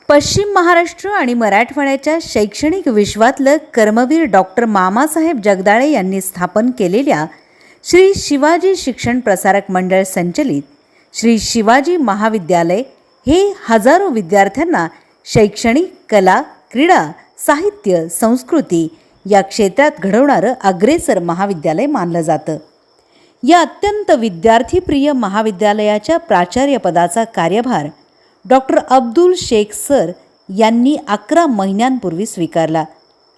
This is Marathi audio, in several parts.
पश्चिम महाराष्ट्र आणि मराठवाड्याच्या शैक्षणिक विश्वातलं कर्मवीर डॉक्टर मामासाहेब जगदाळे यांनी स्थापन केलेल्या श्री शिवाजी शिक्षण प्रसारक मंडळ संचलित श्री शिवाजी महाविद्यालय हे हजारो विद्यार्थ्यांना शैक्षणिक, कला, क्रीडा, साहित्य, संस्कृती या क्षेत्रात घडवणारं अग्रेसर महाविद्यालय मानलं जातं. या अत्यंत विद्यार्थीप्रिय महाविद्यालयाच्या प्राचार्यपदाचा कार्यभार डॉक्टर अब्दुल शेख सर यांनी 11 महिन्यांपूर्वी स्वीकारला.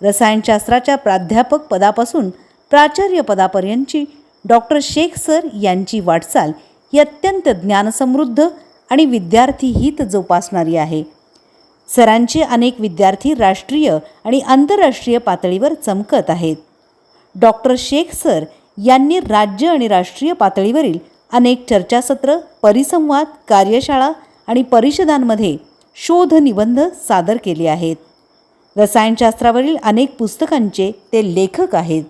रसायनशास्त्राच्या प्राध्यापक पदापासून प्राचार्यपदापर्यंतची डॉक्टर शेख सर यांची वाटचाल ही अत्यंत ज्ञानसमृद्ध आणि विद्यार्थी हित जोपासणारी आहे. सरांचे अनेक विद्यार्थी राष्ट्रीय आणि आंतरराष्ट्रीय पातळीवर चमकत आहेत. डॉक्टर शेख सर यांनी राज्य आणि राष्ट्रीय पातळीवरील अनेक चर्चासत्र, परिसंवाद, कार्यशाळा आणि परिषदांमध्ये शोध निबंध सादर केले आहेत. रसायनशास्त्रावरील अनेक पुस्तकांचे ते लेखक आहेत.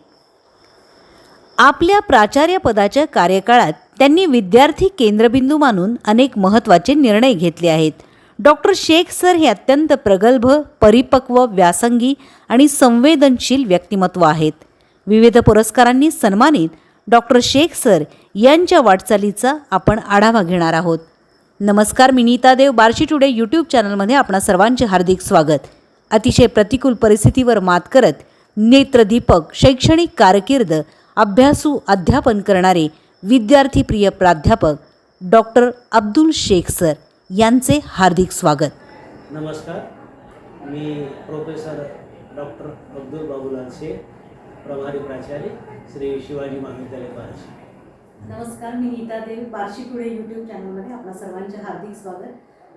आपल्या प्राचार्यपदाच्या कार्यकाळात त्यांनी विद्यार्थी केंद्रबिंदू मानून अनेक महत्त्वाचे निर्णय घेतले आहेत. डॉक्टर शेख सर हे अत्यंत प्रगल्भ, परिपक्व, व्यासंगी आणि संवेदनशील व्यक्तिमत्व आहेत. विविध पुरस्कारांनी सन्मानित डॉक्टर शेख सर यांच्या वाटचालीचा आपण आढावा घेणार आहोत. नमस्कार, मी नीता देव. बार्शी टुडे यूट्यूब चॅनलमध्ये आपणा सर्वांचे हार्दिक स्वागत. अतिशय प्रतिकूल परिस्थितीवर मात करत नेत्रदीपक शैक्षणिक कारकीर्द, अभ्यासू अध्यापन करणारे विद्यार्थीप्रिय प्राध्यापक डॉक्टर अब्दुल शेख सर यांचे हार्दिक स्वागत. नमस्कार, मी प्रोफेसर डॉक्टर अब्दुल बाबूलाल शेख, प्रभारी प्राचार्य, श्री शिवाजी महाविद्यालय बार्शी. नमस्कार, मी नीता देव. बार्शी टुडे यूट्यूब चॅनलमध्ये आपल्या सर्वांचे हार्दिक स्वागत.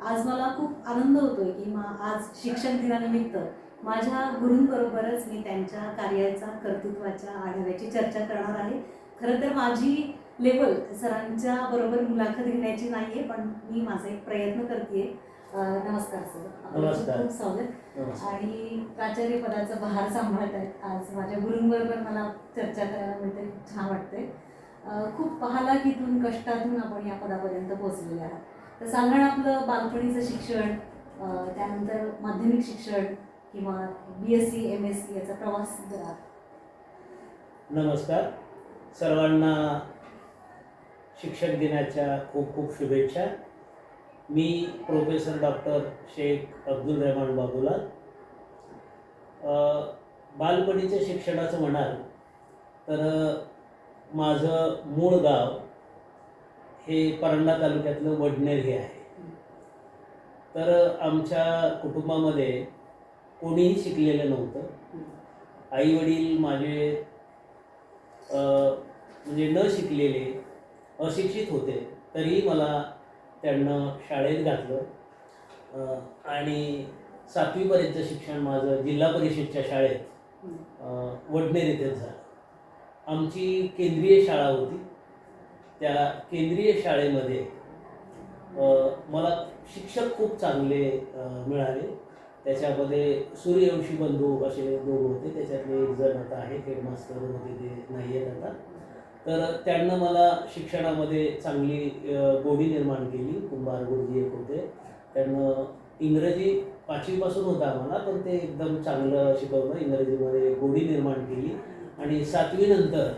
आज मला खूप आनंद होतोय की आज शिक्षण दिनानिमित्त माझ्या गुरूंबरोबरच मी त्यांच्या कार्याचा, कर्तृत्वाच्या आढाव्याची चर्चा करणार आहे. खरं तर माझी लेवल सरांच्या बरोबर मुलाखत घेण्याची नाही आहे, पण मी माझा एक प्रयत्न करते. नमस्कार सर. नमस्कार. खूप स्वागत. आणि प्राचार्य पदाचा भार सांभाळत आहेत. आज माझ्या गुरूंबरोबर मला चर्चा करायला मिळते, छान वाटते. खूप पहालाखीतून, कष्टातून आपण या पदापर्यंत पोहोचलेले आहात. तर साधारण आपलं बालपणीचं शिक्षण, त्यानंतर माध्यमिक शिक्षण किंवा BSc MSc याचा प्रवास जरा. नमस्कार, सर्वांना शिक्षक दिनाच्या खूप खूप शुभेच्छा. मी प्रोफेसर डॉक्टर शेख अब्दुल रहमान बाबूलाल. बालपणीच्या शिक्षणाचं म्हणाल तर माझं मूळ गाव हे परांडा तालुक्यातलं वडनेर हे आहे. तर आमच्या कुटुंबामध्ये कोणीही शिकलेलं नव्हतं. आईवडील माझे म्हणजे न शिकलेले, अशिक्षित होते, तरीही मला त्यांना शाळेत घातलं आणि 7वीपर्यंतचं शिक्षण माझं जिल्हा परिषदच्या शाळेत वडनेर इथेच झालं. आमची केंद्रीय शाळा होती. त्या केंद्रीय शाळेमध्ये मला शिक्षक खूप चांगले मिळाले. त्याच्यामध्ये सूर्यवंशी बंधू असे दोघं होते. त्याच्यातले एक जण आता आहे, हेडमास्टर होते, ते नाही आहेत आता. तर त्यांना मला शिक्षणामध्ये चांगली गोडी निर्माण केली. कुंभार गुरुजी एक होते, त्यांना इंग्रजी 5वीपासून होता आम्हाला, पण ते एकदम चांगलं शिकवलं, इंग्रजीमध्ये गोडी निर्माण केली. आणि 7वी नंतर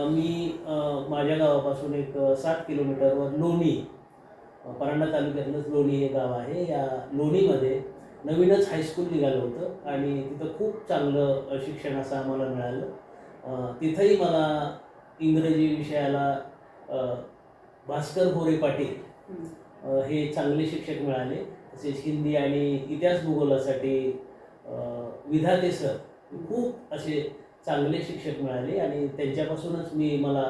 मी माझ्या गावापासून एक 7 किलोमीटरवर लोणी, परांडा तालुक्यातलंच लोणी हे गाव आहे, या लोणीमध्ये नवीनच हायस्कूल निघालं होतं आणि तिथं खूप चांगलं शिक्षण असं आम्हाला मिळालं. तिथंही मला इंग्रजी विषयाला भास्कर गोरे पाटील हे चांगले शिक्षक मिळाले. तसेच हिंदी आणि इतिहास भूगोलासाठी विधाते सर खूप असे चांगले शिक्षक मिळाले. आणि त्यांच्यापासूनच मला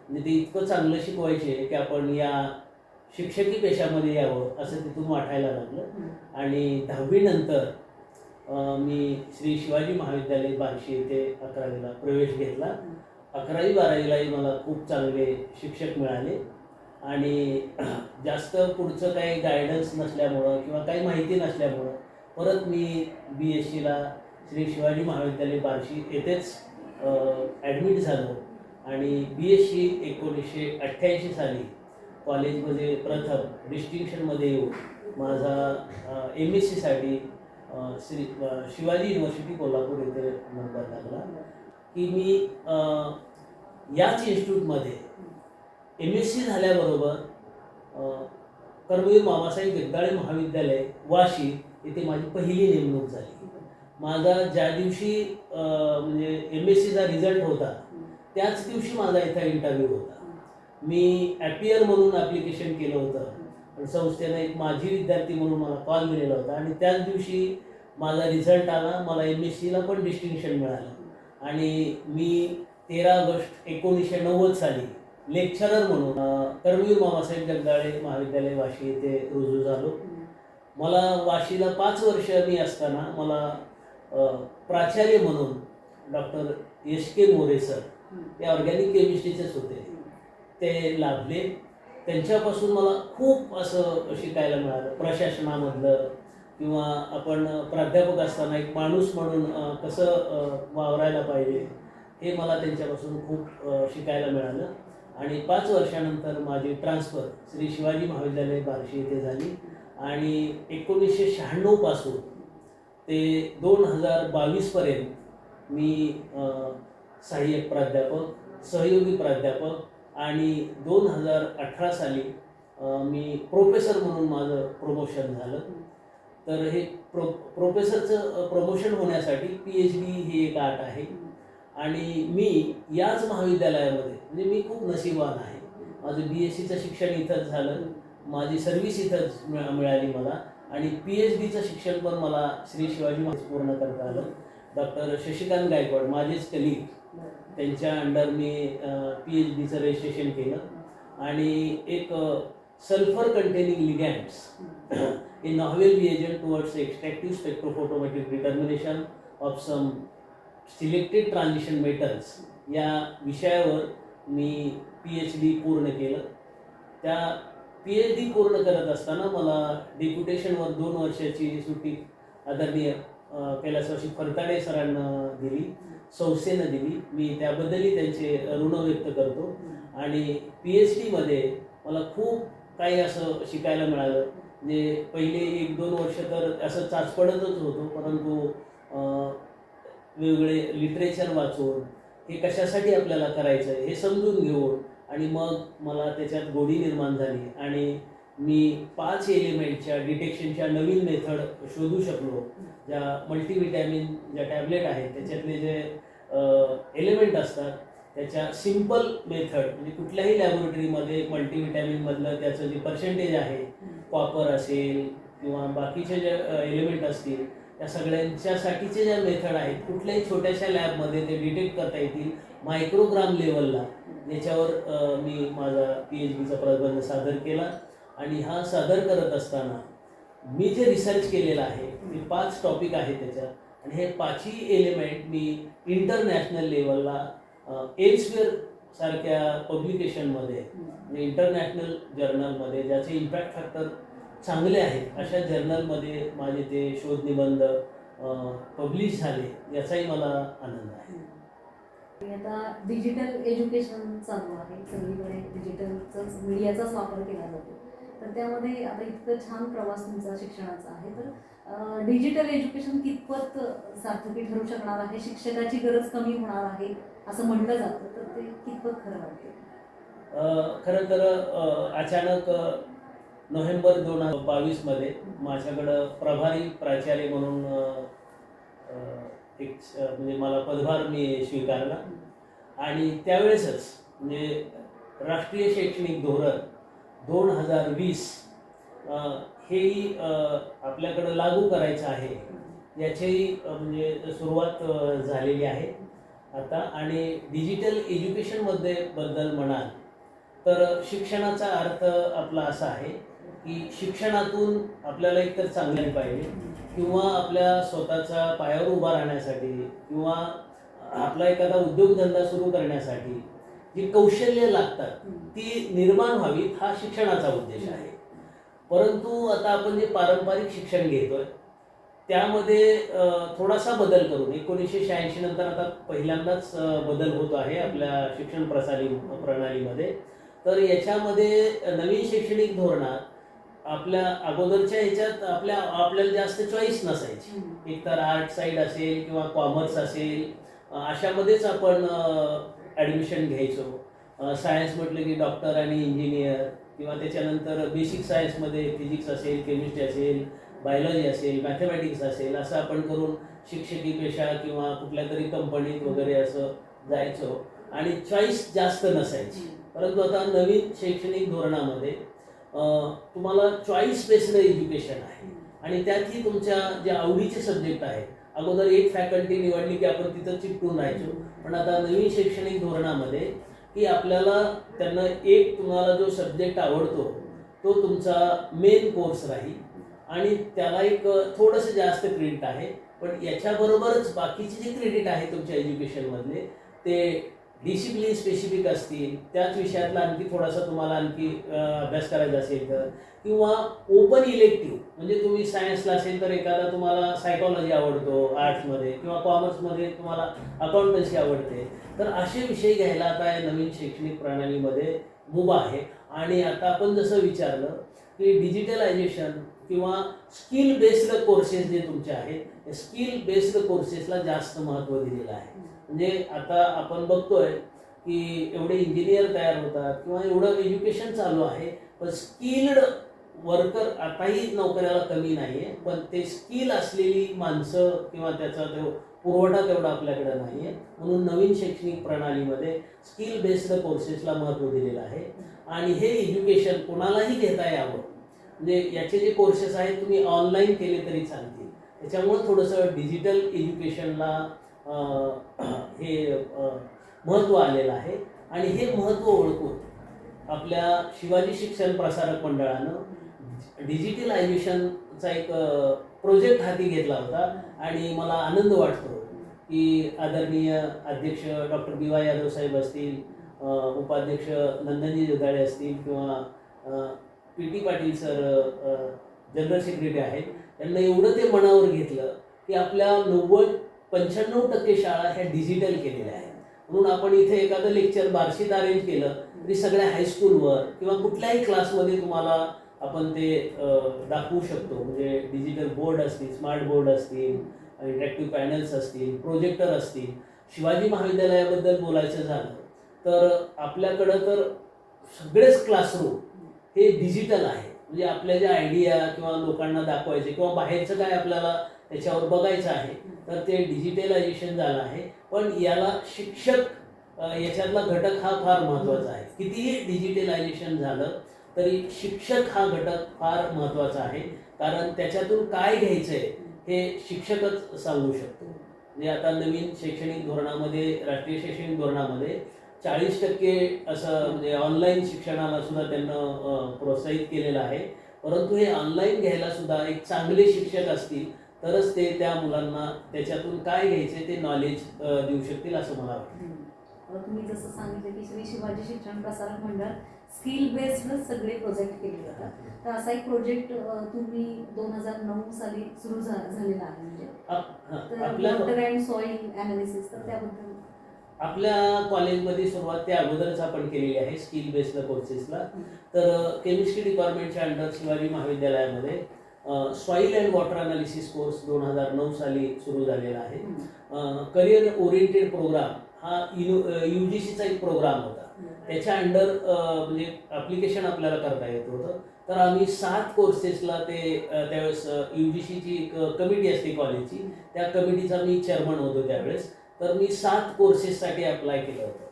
म्हणजे ते इतकं चांगलं शिकवायचे की आपण या शिक्षकी पेशामध्ये यावं असं तिथून वाटायला लागलं. आणि 10वी नंतर मी श्री शिवाजी महाविद्यालय बार्शी येथे 11वीला प्रवेश घेतला. 11वी 12वीलाही मला खूप चांगले शिक्षक मिळाले. आणि जास्त पुढचं काही गायडन्स नसल्यामुळं किंवा काही माहिती नसल्यामुळं परत मी BScला श्री शिवाजी महाविद्यालय बार्शी येथेच ॲडमिट झालो. आणि BSc 1988 साली कॉलेजमध्ये प्रथम डिस्टिंक्शनमध्ये येऊन माझा MSc साठी शिवाजी युनिव्हर्सिटी कोल्हापूर येथे नंबर लागला की मी याच इन्स्टिट्यूटमध्ये MSc झाल्याबरोबर कर्मवीर मामासाहेब जगदाळे महाविद्यालय वाशी येथे माझी पहिली नेमणूक झाली. माझा ज्या दिवशी म्हणजे MScचा रिझल्ट होता त्याच दिवशी माझा इथं इंटरव्ह्यू होता. मी ॲपियर म्हणून ॲप्लिकेशन केलं होतं, पण संस्थेनं एक माजी विद्यार्थी म्हणून मला कॉल दिलेला होता आणि त्याच दिवशी माझा रिझल्ट आला. मला MScला पण डिस्टिंक्शन मिळालं आणि मी 13 ऑगस्ट 1990 साली लेक्चरर म्हणून कर्मवीर मामासाहेब जगदाळे महाविद्यालय वाशी येथे रुजू झालो. मला वाशीला 5 वर्ष मी असताना मला प्राचार्य म्हणून डॉक्टर SK मोरे सर, ते ऑर्गॅनिक केमिस्ट्रीचेच होते, ते लाभले. त्यांच्यापासून मला खूप असं शिकायला मिळालं, प्रशासनामधलं किंवा आपण प्राध्यापक असताना एक माणूस म्हणून कसं वावरायला पाहिजे हे मला त्यांच्यापासून खूप शिकायला मिळालं. आणि 5 वर्षानंतर माझी ट्रान्सफर श्री शिवाजी महाविद्यालय बार्शी येथे झाली आणि 1996 पासून ते 2022पर्यंत मी सहाय्यक प्राध्यापक, सहयोगी प्राध्यापक आणि 2018 साली मी प्रोफेसर म्हणून माझं प्रमोशन झालं. तर हे प्रोफेसरचं प्रमोशन होण्यासाठी PhD ही एक अट आहे आणि मी याच महाविद्यालयामध्ये, म्हणजे मी खूप नशीबवान आहे, माझं BScचं शिक्षण इथंच झालं, माझी सर्व्हिस इथंच मिळाली मला आणि PhDचं शिक्षण पण मला श्री शिवाजी पूर्ण करता आलं. डॉक्टर शशिकांत गायकवाड माझेच कलीग, त्यांच्या अंडर मी PhDचं रजिस्ट्रेशन केलं आणि एक sulphur containing ligands in novel reagent towards extractive spectrophotometric determination of some selected transition metals या विषयावर मी PhD पूर्ण केलं. त्या PhD पूर्ण करत असताना मला डेप्युटेशनवर 2 वर्षाची सुट्टी आदरणीय कैलासवासी फरताडे सरांना दिली, संस्थेनं दिली. मी त्याबद्दलही त्यांचे ऋण व्यक्त करतो. आणि PhDमध्ये मला खूप काही असं शिकायला मिळालं. म्हणजे पहिले 1-2 वर्ष तर असं चाचपडतच होतो, परंतु वेगवेगळे लिटरेचर वाचून हे कशासाठी आपल्याला करायचं आहे हे समजून घेऊन आणि मग मला त्याच्यात गोडी निर्माण झाली आणि मी 5 एलिमेंटच्या डिटेक्शनच्या नवीन मेथड शोधू शकलो. ज्या मल्टीव्हिटॅमिन ज्या टॅबलेट आहेत त्याच्यातले जे एलिमेंट असतात त्याच्या सिम्पल मेथड, म्हणजे कुठल्याही लॅबोरेटरीमध्ये मल्टीव्हिटॅमिनमधलं त्याचं जे पर्सेंटेज आहे, कॉपर असेल किंवा बाकीचे जे एलिमेंट असतील त्या सगळ्यांच्यासाठीचे ज्या मेथड आहेत कुठल्याही छोट्याशा लॅबमध्ये ते डिटेक्ट करता येतील मायक्रोग्राम लेवलला, याच्यावर मी माझा PhDचा प्रबंध सादर केला. आणि हा सादर करत असताना मी जे रिसर्च केलेलं आहे ते 5 टॉपिक आहेत त्याच्यात आणि हे 5ही एलिमेंट मी इंटरनॅशनल लेवलला एल्सवेअर सारख्या पब्लिकेशनमध्ये, म्हणजे इंटरनॅशनल जर्नलमध्ये ज्याचे इम्पॅक्ट फॅक्टर चांगले आहेत अशा जर्नलमध्ये माझे ते शोधनिबंध पब्लिश झाले, याचाही मला आनंद आहे. आता डिजिटल एज्युकेशन चालू आहे, सगळीकडे डिजिटलचाच मीडियाचाच वापर केला जातो. तर त्यामध्ये आता इतकं छान प्रवास तुमचा शिक्षणाचा आहे, तर डिजिटल एज्युकेशन कितपत सार्थकी ठरू शकणार आहे? शिक्षकाची गरज कमी होणार आहे असं म्हटलं जातं, तर ते कितपत खरं वाटतं? खरं तर अचानक नोव्हेंबर 2022मध्ये माझ्याकडं प्रभारी प्राचार्य म्हणून एक म्हणजे मला पदभार मी स्वीकारला आणि त्यावेळेसच म्हणजे राष्ट्रीय शैक्षणिक धोरण 2020 हेही आपल्याकडं लागू करायचं आहे, याचीही म्हणजे सुरुवात झालेली आहे आता. आणि डिजिटल एज्युकेशनमध्ये बद्दल म्हणाल तर शिक्षणाचा अर्थ आपला असा आहे की शिक्षणातून आपल्याला एकतर चांगले पाहिजे किंवा आपल्या स्वतःच्या पायावर उभा राहण्यासाठी किंवा आपला एखादा उद्योगधंदा सुरू करण्यासाठी जी कौशल्य लागतात ती निर्माण व्हावीत, हा शिक्षणाचा उद्देश आहे. परंतु आता आपण जे पारंपरिक शिक्षण घेतोय त्यामध्ये थोडासा बदल करून 1986 नंतर आता पहिल्यांदाच बदल होतो आहे आपल्या शिक्षण प्रणालीमध्ये. तर याच्यामध्ये नवीन शैक्षणिक धोरणात आपल्या अगोदरच्या ह्याच्यात आपल्याला जास्त चॉईस नसायची. एक तर आर्ट साईड असेल किंवा कॉमर्स असेल, अशामध्येच आपण ॲडमिशन घ्यायचो. सायन्स म्हटलं की डॉक्टर आणि इंजिनियर, किंवा त्याच्यानंतर बेसिक सायन्समध्ये फिजिक्स असेल, केमिस्ट्री असेल, बायोलॉजी असेल, मॅथमॅटिक्स असेल, असं आपण करून शिक्षकी पेशा किंवा कुठल्या तरी कंपनीत वगैरे असं जायचो आणि चॉईस जास्त नसायची. परंतु आता नवीन शैक्षणिक धोरणामध्ये तुम्हाला चॉईस बेस्ड एज्युकेशन आहे आणि त्यातही तुमच्या जे आवडीचे सब्जेक्ट आहेत. अगोदर एक फॅकल्टी निवडली की आपण तिथं चिकटून राहायचो, पण आता नवीन शैक्षणिक धोरणामध्ये की आपल्याला त्यांना तुम्हाला जो सब्जेक्ट आवडतो तो तुमचा मेन कोर्स राहील आणि त्याला एक थोडंसं जास्त क्रेडिट आहे. पण याच्याबरोबरच बाकीचे जे क्रेडिट आहे तुमच्या एज्युकेशनमधले ते डिसिप्लिन स्पेसिफिक असतील, त्याच विषयातला आणखी थोडासा तुम्हाला आणखी अभ्यास करायचा असेल तर, किंवा ओपन इलेक्टिव्ह, म्हणजे तुम्ही सायन्सला असेल तर एखादा तुम्हाला सायकॉलॉजी आवडतो आर्ट्समध्ये, किंवा कॉमर्समध्ये तुम्हाला अकाउंटन्सी आवडते, तर असे विषय घ्यायला आता या नवीन शैक्षणिक प्रणालीमध्ये मुभा आहे. आणि आता आपण जसं विचारलं की डिजिटलायझेशन किंवा स्किल बेस्ड कोर्सेस जे तुमचे आहेत, स्किल बेस्ड कोर्सेसला जास्त महत्त्व दिलेलं आहे. म्हणजे आता आपण बघतोय की एवढे इंजिनियर तयार होतात किंवा एवढं एज्युकेशन चालू आहे, पण स्किल्ड वर्कर आताही नोकऱ्याला कमी नाही आहे, पण ते स्किल असलेली माणसं किंवा त्याचा तो पुरवठा तेवढा आपल्याकडे नाही आहे. म्हणून नवीन शैक्षणिक प्रणालीमध्ये स्किल बेस्ड कोर्सेसला महत्त्व दिलेलं आहे आणि हे एज्युकेशन कोणालाही घेता यावं. म्हणजे याचे जे कोर्सेस आहेत तुम्ही ऑनलाईन केले तरी चालतील. त्याच्यामुळं थोडंसं डिजिटल एज्युकेशनला हे महत्त्व आलेलं आहे आणि हे महत्त्व ओळखून आपल्या शिवाजी शिक्षण प्रसारक मंडळानं डिजिटलायझेशनचा एक प्रोजेक्ट हाती घेतला होता आणि मला आनंद वाटतो की आदरणीय अध्यक्ष डॉक्टर BY यादव साहेब असतील, उपाध्यक्ष नंदनजी जगदाळे असतील, किंवा PT Patil sir general secretary आहेत, त्यांना एवढं ते मनावर घेतलं की आपल्या 95% शाळा ह्या डिजिटल केलेल्या आहेत. म्हणून आपण इथे एखादं लेक्चर बार्शीत अरेंज केलं तरी सगळ्या हायस्कूलवर किंवा कुठल्याही क्लासमध्ये तुम्हाला आपण ते दाखवू शकतो. म्हणजे डिजिटल बोर्ड असतील, स्मार्ट बोर्ड असतील, इंटरॅक्टिव्ह पॅनल्स असतील, प्रोजेक्टर असतील. शिवाजी महाविद्यालयाबद्दल बोलायचं झालं तर आपल्याकडं तर सगळेच क्लासरूम हे डिजिटल आहे. म्हणजे आपल्या ज्या आयडिया किंवा लोकांना दाखवायचे किंवा बाहेरचं काय आपल्याला त्याच्यावर बघायचं आहे तर ते डिजिटलायझेशन झालं आहे. पण याला शिक्षक याच्यातला घटक हा फार महत्त्वाचा आहे. कितीही डिजिटलायझेशन झालं तरी शिक्षक हा घटक फार महत्त्वाचा आहे, कारण त्याच्यातून काय घ्यायचं आहे हे शिक्षकच सांगू शकतो. म्हणजे आता नवीन शैक्षणिक धोरणामध्ये, राष्ट्रीय शैक्षणिक धोरणामध्ये 40% असं म्हणजे ऑनलाईन शिक्षणाला सुद्धा त्यांना प्रोत्साहित केलेलं आहे. परंतु हे ऑनलाईन घ्यायला सुद्धा एक चांगले शिक्षक असतील तरच ते त्या मुलांना त्याच्यातून काय घ्यायचे ते नॉलेज देऊ शकतील असं मला वाटतं. तुम्ही जसं सांगितलं की श्री शिवाजी शिक्षण प्रसारक मंडळ स्किल बेस्ड सगळे प्रोजेक्ट केले जातात, तर असा एक प्रोजेक्ट तुम्ही 2009 साली सुरू झालेला आहे, म्हणजे वॉटर अँड सॉइल ॲनालिसिस. तर त्याबद्दल आपल्या कॉलेजमध्ये सुरुवात त्या अगोदरच आपण केलेली आहे स्किल बेस्ड कोर्सेसला. तर केमिस्ट्री डिपार्टमेंटच्या अंडर शिवाजी महाविद्यालयामध्ये soil and water analysis course 2009 साली सुरू झालेला आहे. करिअर ओरिएंटेड प्रोग्राम हा UGCचा एक प्रोग्राम होता. त्याच्या अंडर म्हणजे ॲप्लिकेशन आपल्याला करता येत होतं. तर आम्ही 7 कोर्सेसला ते त्यावेळेस UGCची एक कमिटी असते कॉलेजची, त्या कमिटीचा मी चेअरमन होतो त्यावेळेस. तर मी 7 कोर्सेससाठी अप्लाय केलं होतं.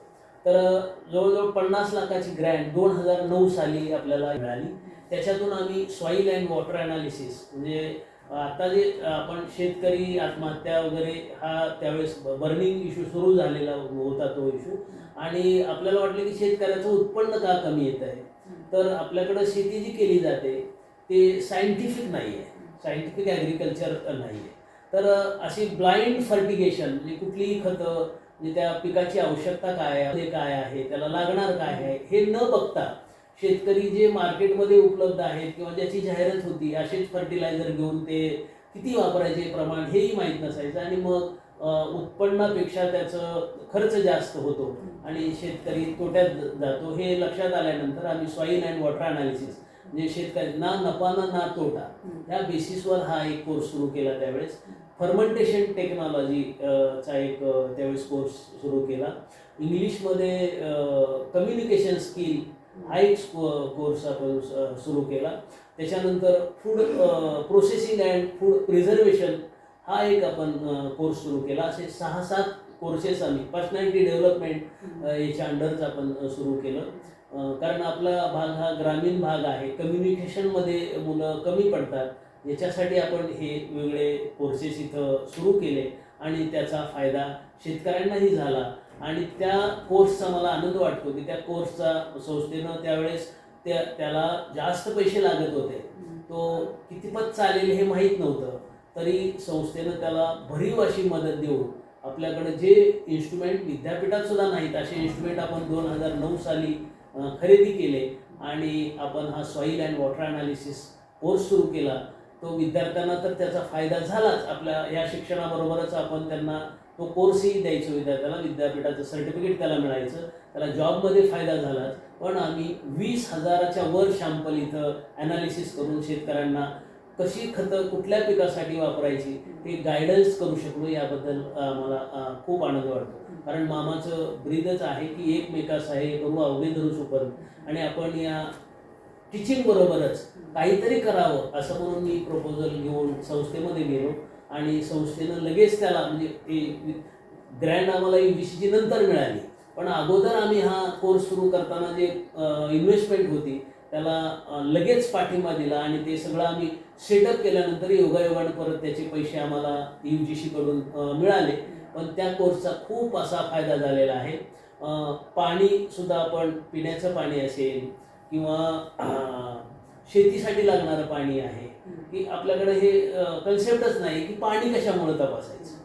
तर जवळजवळ 50 लाखाची ग्रँट 2009 साली आपल्याला मिळाली. त्याच्यातून आम्ही सॉईल अँड वॉटर ॲनालिसिस, म्हणजे आता जे आपण शेतकरी आत्महत्या वगैरे हा त्यावेळेस बर्निंग इश्यू सुरू झालेला होता तो इश्यू, आणि आपल्याला वाटलं की शेतकऱ्याचं उत्पन्न का कमी येत आहे. तर आपल्याकडं शेती जी केली जाते ते सायंटिफिक नाही आहे, सायंटिफिक ॲग्रिकल्चर नाही आहे. तर अशी ब्लाइंड फर्टिगेशन, म्हणजे कुठलीही खतं, म्हणजे त्या पिकाची आवश्यकता काय आहे, त्याला लागणार काय आहे हे न बघता शेतकरी जे मार्केटमध्ये उपलब्ध आहेत किंवा ज्याची जाहिरात होती असेच फर्टिलायझर घेऊन ते किती वापरायचे प्रमाण हेही माहीत नसायचं, आणि मग उत्पन्नापेक्षा त्याचं खर्च जास्त होतो आणि शेतकरी तोट्यात जातो. हे लक्षात आल्यानंतर आम्ही सॉईल अँड वॉटर अनालिसिस म्हणजे शेतकरी ना नफा ना तोटा या बेसिसवर हा एक कोर्स सुरू केला त्यावेळेस. फर्मेंटेशन टेक्नॉलॉजी चा एक त्यावेळेस कोर्स सुरू केला. इंग्लिशमध्ये कम्युनिकेशन स्किल हा एक कोर्स आपण सुरू केला. त्याच्यानंतर food processing and food preservation हा एक आपण कोर्स सुरू केला. असे 6-7 कोर्सेस आम्ही पर्सनॅलिटी डेव्हलपमेंट याच्या अंडरच आपण सुरू केलं. कारण आपला भाग हा ग्रामीण भाग आहे, कम्युनिकेशनमध्ये मुलं कमी पडतात. याच्यासाठी आपण हे वेगळे कोर्सेस इथं सुरू केले आणि त्याचा फायदा शेतकऱ्यांनाही झाला. आणि त्या कोर्सचा मला आनंद वाटतो की त्या कोर्सचा संस्थेनं त्यावेळेस त्याला जास्त पैसे लागत होते. तो कितीपत चालेल हे माहीत नव्हतं, तरी संस्थेनं त्याला भरीव अशी मदत देऊन आपल्याकडे जे इन्स्ट्रुमेंट विद्यापीठात सुद्धा नाहीत असे इन्स्ट्रुमेंट आपण 2009 साली खरेदी केले आणि आपण हा soil and water analysis course सुरू केला. तो विद्यार्थ्यांना तर त्याचा फायदा झालाच. आपल्या या शिक्षणाबरोबरच आपण त्यांना तो कोर्सही द्यायचो विद्यार्थ्याला, विद्यापीठाचं सर्टिफिकेट त्याला मिळायचं, त्याला जॉबमध्ये फायदा झालाच. पण आम्ही 20,000च्या वर शॅम्पल इथं ॲनालिसिस करून शेतकऱ्यांना कशी खतं कुठल्या पिकासाठी वापरायची ते गायडन्स करू शकलो. याबद्दल मला खूप आनंद वाटतो. कारण मामाचं ब्रीदच आहे की एकमेकास आहे करू अवघे धरू सुपन. आणि आपण या टीचिंग बरोबरच काहीतरी करावं असं म्हणून मी प्रपोजल घेऊन संस्थेमध्ये गेलो आणि संस्थेनं लगेच त्याला म्हणजे ते ग्रँड आम्हाला UGCची नंतर मिळाली. पण अगोदर आम्ही हा कोर्स सुरू करताना जे इन्व्हेस्टमेंट होती त्याला लगेच पाठिंबा दिला आणि ते सगळं आम्ही सेटअप केल्यानंतर योगायोगानं परत त्याचे पैसे आम्हाला UGCकडून मिळाले. पण त्या कोर्सचा खूप असा फायदा झालेला आहे. पाणीसुद्धा आपण पिण्याचं पाणी असेल किंवा शेतीसाठी लागणारं पाणी आहे की आपल्याकडे हे कन्सेप्टच नाही की पाणी कशामुळे तपासायचं.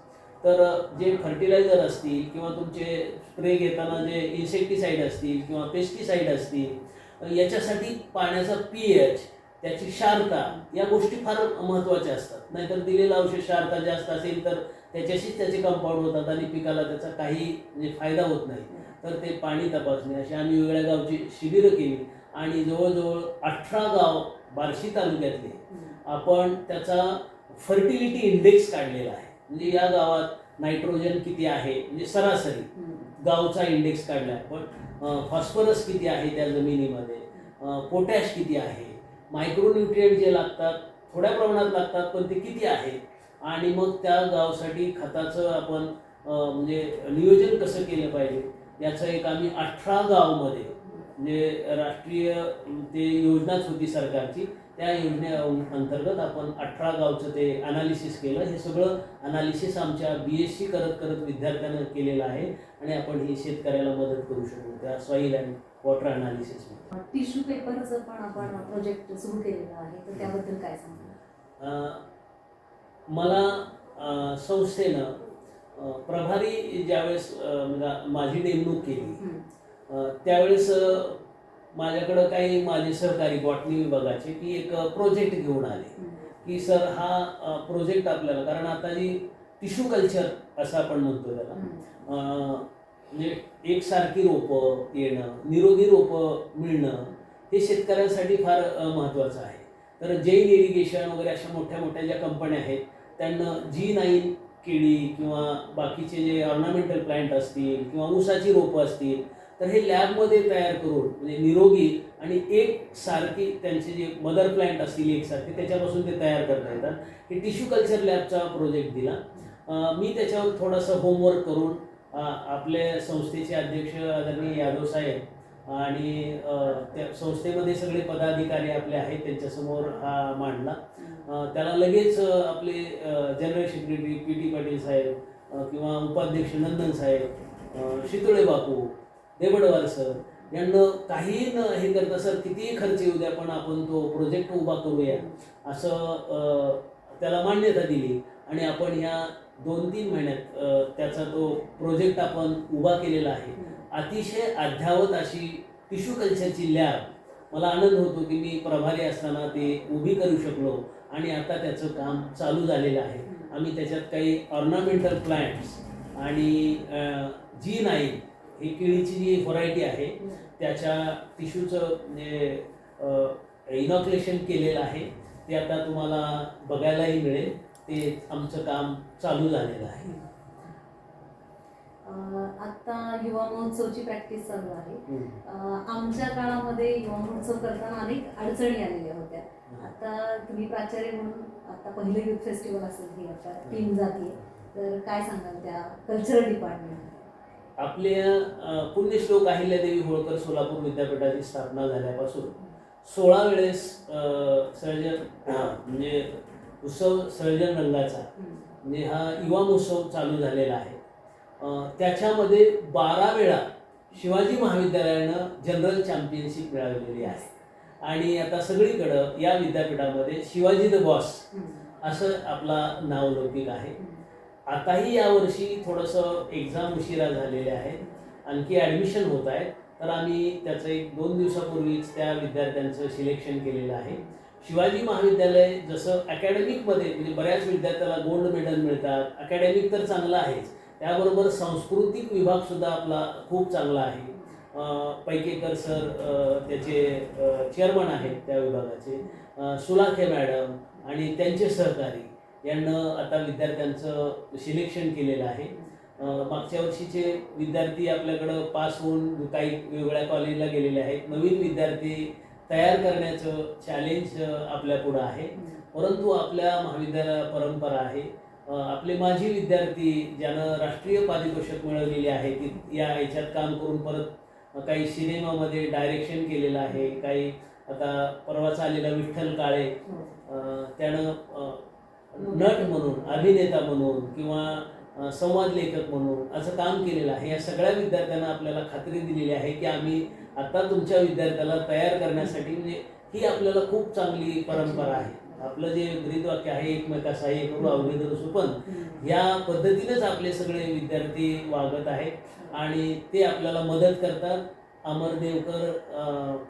तर जे फर्टिलायझर असतील किंवा तुमचे स्प्रे घेताना जे इन्सेक्टिसाईड असतील किंवा पेस्टिसाईड असतील याच्यासाठी पाण्याचा pH, त्याची क्षारता या गोष्टी फार महत्त्वाच्या असतात. नाहीतर दिलेलं औषध क्षारता जास्त असेल तर त्याच्याशीच त्याचे कंपाऊंड होतात आणि पिकाला त्याचा काही म्हणजे फायदा होत नाही. तर ते पाणी तपासणे अशी आम्ही वेगळ्या गावची शिबिरं केली आणि जवळजवळ 18 गाव बार्शी तालुक्यातले आपण त्याचा फर्टिलिटी इंडेक्स काढलेला आहे. म्हणजे या गावात नायट्रोजन किती आहे म्हणजे सरासरी गावचा इंडेक्स काढला आहे. पण फॉस्फरस किती आहे त्या जमिनीमध्ये, पोटॅश किती आहे, मायक्रोन्यूट्रिएंट जे लागतात थोड्या प्रमाणात लागतात पण ते किती आहे. आणि मग त्या गावासाठी खताचं आपण म्हणजे नियोजन कसं केलं पाहिजे याचं एक आम्ही 18 गावमध्ये म्हणजे राष्ट्रीय ते योजनाच होती सरकारची, त्या योजनेअंतर्गत आपण 18 गावचं ते ॲनालिसिस केलं. हे सगळं ॲनालिसिस आमच्या BSc करत विद्यार्थ्यांना केलेलं आहे आणि आपण ही शेतकऱ्याला मदत करू शकतो त्या सॉईल अँड वॉटर ॲनालिसिसमध्ये. टिश्यू पेपरचं पण आपण प्रोजेक्ट सुरू केलेला आहे, तर त्याबद्दल काय सांगा? मला संस्थेनं प्रभारी ज्यावेळेस माझी नेमणूक केली त्यावेळेस माझ्याकडं काही माझे सहकारी बॉटनी विभागाचे की एक प्रोजेक्ट घेऊन आले की सर हा प्रोजेक्ट आपल्याला, कारण आता जी टिश्यू कल्चर असं आपण म्हणतो त्याला, म्हणजे एकसारखी रोपं येणं, निरोगी रोपं मिळणं हे शेतकऱ्यांसाठी फार महत्त्वाचं आहे. तर जैन इरिगेशन वगैरे अशा मोठ्या मोठ्या ज्या कंपन्या आहेत त्यांना G9 केळी किंवा बाकीचे जे ऑर्नामेंटल प्लांट असतील किंवा ऊसाची रोपं असतील तर हे लॅबमध्ये तयार करून म्हणजे निरोगी आणि एकसारखी त्यांचे जे मदर प्लांट असतील एकसारखे त्याच्यापासून ते तयार करता येतात. हे टिश्यू कल्चर लॅबचा प्रोजेक्ट दिला. मी त्याच्यावर थोडंसं होमवर्क करून आपल्या संस्थेचे अध्यक्ष आदरणीय यादव साहेब आणि त्या संस्थेमध्ये सगळे पदाधिकारी आपले आहेत त्यांच्यासमोर हा मांडला. त्याला लगेच आपले जनरल सेक्रेटरी PT पाटील साहेब किंवा उपाध्यक्ष नंदन साहेब, शितोळे बापू, देवडवार सर यांना काही न हे करता सर कितीही खर्च येऊ द्या पण आपण तो प्रोजेक्ट उभा करूया असं त्याला मान्यता दिली आणि आपण ह्या 2-3 महिन्यात त्याचा तो प्रोजेक्ट आपण उभा केलेला आहे. अतिशय अद्ययावत अशी टिश्यू कल्चरची लॅब मला आनंद होतो की मी प्रभारी असताना ते उभी करू शकलो आणि आता त्याचं काम चालू झालेलं आहे. आम्ही त्याच्यात काही ऑर्नामेंटल प्लांट्स आणि G9 ही केळीची जी व्हरायटी आहे त्याच्या टिश्यूचं म्हणजे इनॉक्युलेशन केलेलं आहे ते आता तुम्हाला बघायलाही मिळेल. ते आमचं काम चालू झालेलं आहे. आत्ता युवा महोत्सवची प्रॅक्टिस चालू आहे. आमच्या काळामध्ये युवा महोत्सव करताना अनेक अडचणी आलेल्या होत्या. आता तुम्ही प्राचार्य म्हणून आता पहिलं युथ फेस्टिवल असेल ही आता टीम जाते, तर काय सांगाल त्या कल्चरल डिपार्टमेंट? आपल्या पुण्यश्लोक अहिल्यादेवी होळकर सोलापूर विद्यापीठाची स्थापना झाल्यापासून 16 वेळेस सर्जन म्हणजे उत्सव सर्जन रंगाचा म्हणजे हा युवा महोत्सव चालू झालेला आहे. त्याच्यामध्ये 12 वेळा शिवाजी महाविद्यालयानं जनरल चॅम्पियनशिप मिळवलेली आहे. आणि आता सगळीकडं या विद्यापीठामध्ये शिवाजी द बॉस असं आपला नावलौकिक आहे. आताही यावर्षी थोडंसं एक्झाम उशिरा झालेले आहेत, आणखी ॲडमिशन होत आहेत, तर आम्ही त्याचं 1-2 दिवसापूर्वीच त्या विद्यार्थ्यांचं सिलेक्शन केलेलं आहे. शिवाजी महाविद्यालय जसं अकॅडमिकमध्ये म्हणजे बऱ्याच विद्यार्थ्याला गोल्ड मेडल मिळतात, अकॅडमिक तर चांगलं आहेच, त्याबरोबर सांस्कृतिक विभागसुद्धा आपला खूप चांगला आहे. पैकेकर सर त्याचे चेअरमन आहेत त्या विभागाचे, सुलाखे मॅडम आणि त्यांचे सहकारी यांना आता विद्यार्थ्यांचं सिलेक्शन केलेलं आहे. मागच्या वर्षीचे विद्यार्थी आपल्याकडं पास होऊन काही वेगवेगळ्या कॉलेजला गेलेले आहेत. नवीन विद्यार्थी तयार करण्याचं चॅलेंज आपल्यापुढं आहे. परंतु आपल्या महाविद्यालयाला परंपरा आहे. आपले माजी विद्यार्थी ज्यानं राष्ट्रीय पारितोषिक मिळवलेली आहे ती या याच्यात काम करून परत काही सिनेमामध्ये डायरेक्शन केलेलं आहे. काही आता परवाचा आलेला विठ्ठल काळे त्यानं नट म्हणून, अभिनेता म्हणून किंवा संवाद लेखक म्हणून असं काम केलेलं आहे. या सगळ्या विद्यार्थ्यांना आपल्याला खात्री दिलेली आहे की आम्ही आता तुमच्या विद्यार्थ्याला तयार करण्यासाठी म्हणजे ही आपल्याला खूप चांगली परंपरा आहे. आपलं जे ब्रीदवाक्य आहे एकमेका सहाय्य करू अवघे सुपन, या पद्धतीनेच आपले सगळे विद्यार्थी वागत आहेत आणि ते आपल्याला मदत करतात. अमर देवकर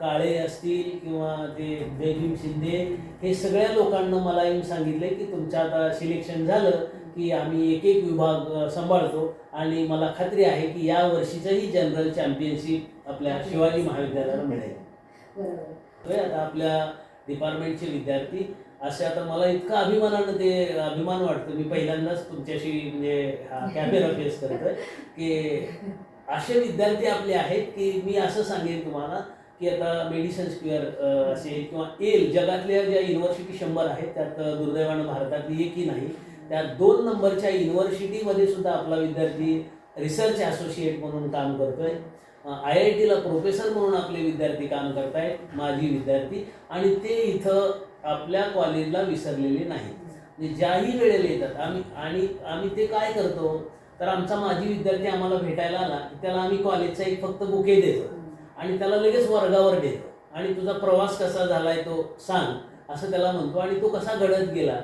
काळे असतील किंवा ते जयभीम शिंदे, हे सगळ्या लोकांना मला येऊन सांगितलं की तुमचं आता सिलेक्शन झालं की आम्ही एक एक विभाग सांभाळतो आणि मला खात्री आहे की या वर्षीचंही जनरल चॅम्पियनशिप आपल्या शिवाजी महाविद्यालयाला मिळेल. बरोबर. आता आपल्या डिपार्टमेंटचे विद्यार्थी असे आता मला इतका अभिमानानं ते अभिमान वाटतो, मी पहिल्यांदाच तुमच्याशी म्हणजे हा कॅमेरा फेस करतोय की असे विद्यार्थी आपले आहेत की मी असं सांगेन तुम्हाला की आता मेडिसन स्क्वेअर असेल किंवा जगातल्या ज्या युनिव्हर्सिटी 100 आहेत त्यात दुर्दैवानं भारतातली एकही नाही. त्या 2 नंबरच्या युनिव्हर्सिटीमध्ये सुद्धा आपला विद्यार्थी रिसर्च असोसिएट म्हणून काम करतोय. IITला प्रोफेसर म्हणून आपले विद्यार्थी काम करतायत, माजी विद्यार्थी, आणि ते इथं आपल्या कॉलेजला विसरलेले नाहीत. म्हणजे ज्याही वेळेला येतात आम्ही ते काय करतो तर आमचा माजी विद्यार्थी आम्हाला भेटायला आला की त्याला आम्ही कॉलेजचा एक फक्त बुके देतो आणि त्याला लगेच वर्गावर देतो आणि तुझा प्रवास कसा झाला आहे तो सांग असं त्याला म्हणतो आणि तो कसा घडत गेला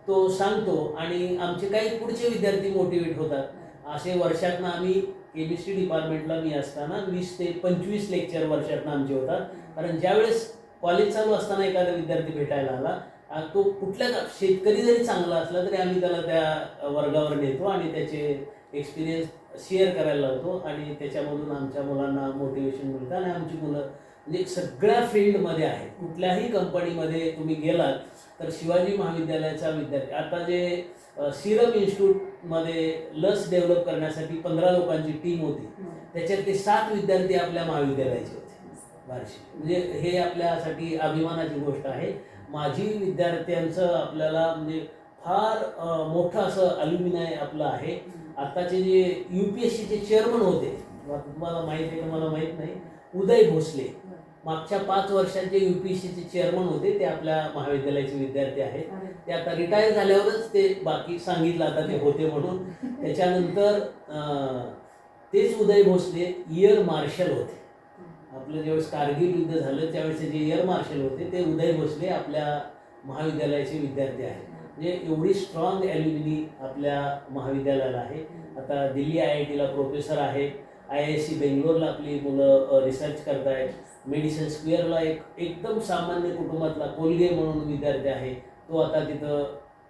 तो सांगतो आणि आमचे काही पुढचे विद्यार्थी मोटिवेट होतात. असे वर्षातनं आम्ही केमिस्ट्री डिपार्टमेंटला मी असताना 20 ते 25 लेक्चर वर्षातनं आमचे होतात. कारण ज्यावेळेस कॉलेज चालू असताना एखादा विद्यार्थी भेटायला आला, तो कुठल्या शेतकरी जरी चांगला असला तरी आम्ही त्याला त्या वर्गावर नेतो आणि त्याचे एक्सपिरियन्स शेअर करायला लावतो आणि त्याच्यामधून आमच्या मुलांना मोटिवेशन मिळतं आणि आमची मुलं म्हणजे सगळ्या फील्डमध्ये आहेत. कुठल्याही कंपनीमध्ये तुम्ही गेलात तर शिवाजी महाविद्यालयाचा विद्यार्थी, आता जे सिरम इन्स्टिट्यूटमध्ये लस डेव्हलप करण्यासाठी 15 लोकांची टीम होती, त्याच्यात ते 7 विद्यार्थी आपल्या महाविद्यालयाचे होते बार्शी. म्हणजे हे आपल्यासाठी अभिमानाची गोष्ट आहे. माजी विद्यार्थ्यांचं आपल्याला म्हणजे फार मोठं असं अल्युमिनाय आपलं आहे. आताचे जे UPSCचे चेअरमन होते, तुम्हाला माहीत आहे का मला माहीत नाही, उदय भोसले, मागच्या 5 वर्षांचे UPSCचे चेअरमन होते, ते आपल्या महाविद्यालयाचे विद्यार्थी आहेत. ते आता रिटायर झाल्यावरच ते बाकी सांगितलं आता ते होते म्हणून. त्याच्यानंतर तेच उदय भोसले एअर मार्शल होते. आपलं ज्यावेळेस कारगिल युद्ध झालं त्यावेळेस जे एअर मार्शल होते ते उदय भोसले आपल्या महाविद्यालयाचे विद्यार्थी आहेत. म्हणजे एवढी स्ट्रॉंग ॲल्युमिनी आपल्या महाविद्यालयाला आहे. आता दिल्ली IITला प्रोफेसर आहेत, IISc बेंगलोरला आपली मुलं रिसर्च करत आहेत, मेडिसन स्क्वेअरला एकदम सामान्य कुटुंबातला कोलगे म्हणून विद्यार्थी आहे, तो आता तिथं